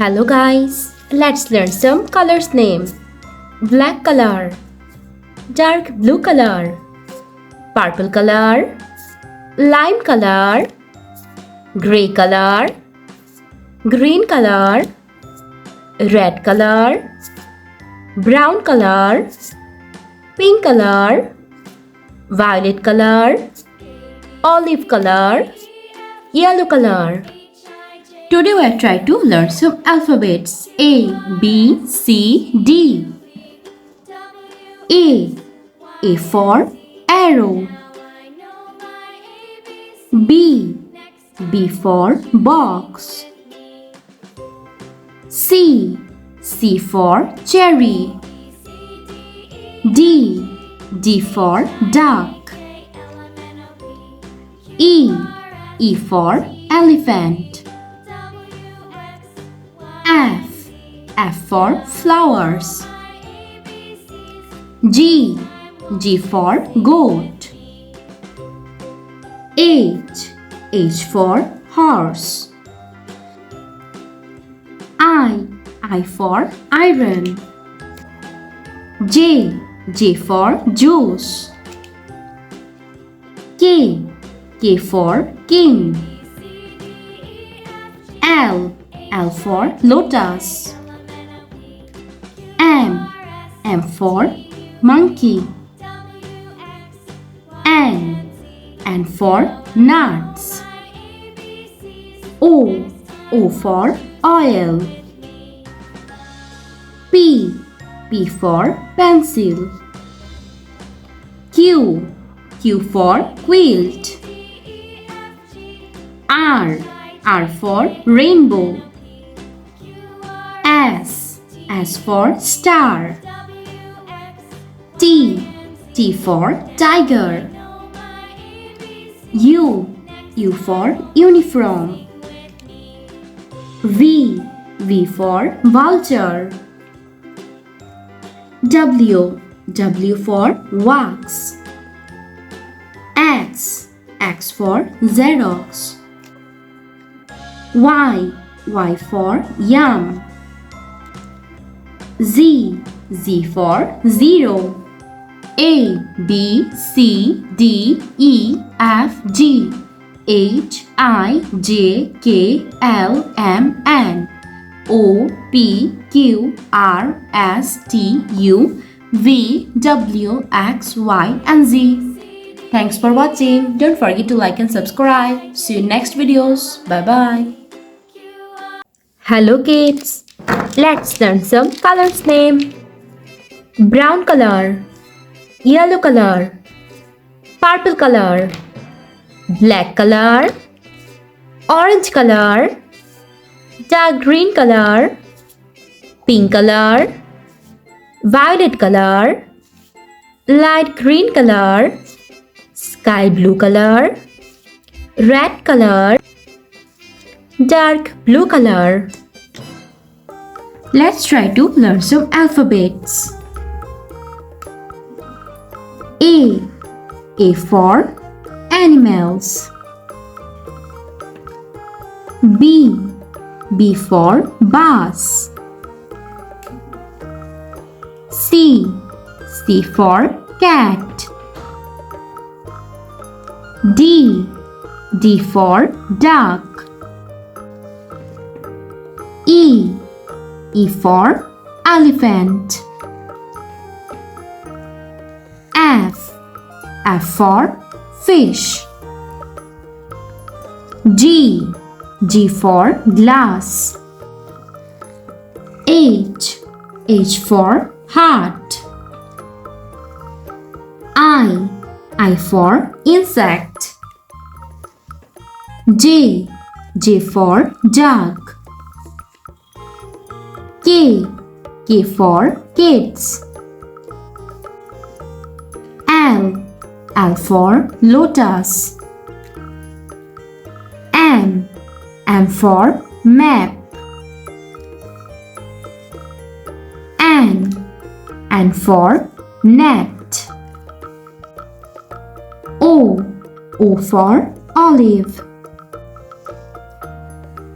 Hello guys, let's learn some colors name. Black color, dark blue color, purple color, lime color, grey color, green color, red color, brown color, pink color, violet color, olive color, yellow color. Today we are trying to learn some alphabets. A, B, C, D. A for arrow. B for box. C for cherry. D for duck. E for elephant. F for flowers. G for goat. H for horse. I for iron. J for juice. K for king. L for lotus. M for monkey. N for nuts. O for oil. P for pencil. Q for quilt. R for rainbow. S for star. T for tiger. U for uniform. V for vulture. W for wax. X for Xerox. Y for yum. Z for zero. A, B, C, D, E, F, G, H, I, J, K, L, M, N, O, P, Q, R, S, T, U, V, W, X, Y, and Z. Thanks for watching. Don't forget to like and subscribe. See you in next videos. Bye-bye. Hello kids. Let's learn some colors name. Brown color, yellow color, purple color, black color, orange color, dark green color, pink color, violet color, light green color, sky blue color, red color, dark blue color. Let's try to learn some alphabets. A for animals. B for bus. C for cat. D for duck. E for elephant. F for fish. G for glass. H for heart. I for insect. J for jug. K for kids. L for lotus. M for map. N for net. O for olive.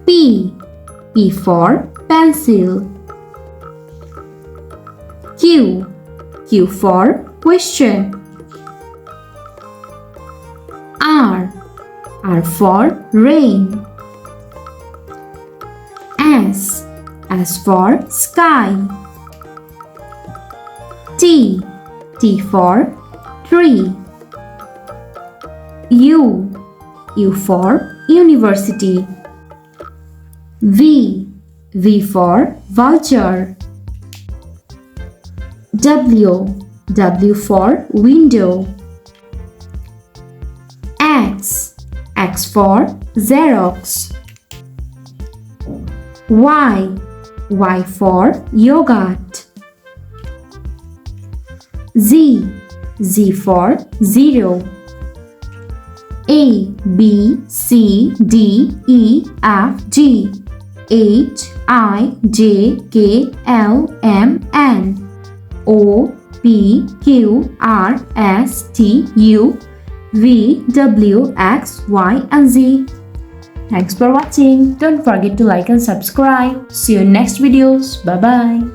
P P for pencil. Q. Q for question. R. R for rain. S. S for sky. T. T for tree. U. U for university. V. V for vulture. W. W for window. X. X for Xerox. Y. Y for yogurt. Z. Z for zero. A, B, C, D, E, F, G, H, I, J, K, L, M, N, O, P, Q, R, S, T, U, V, W, X, Y, and Z. Thanks for watching. Don't forget to like and subscribe. See you in next videos. Bye bye.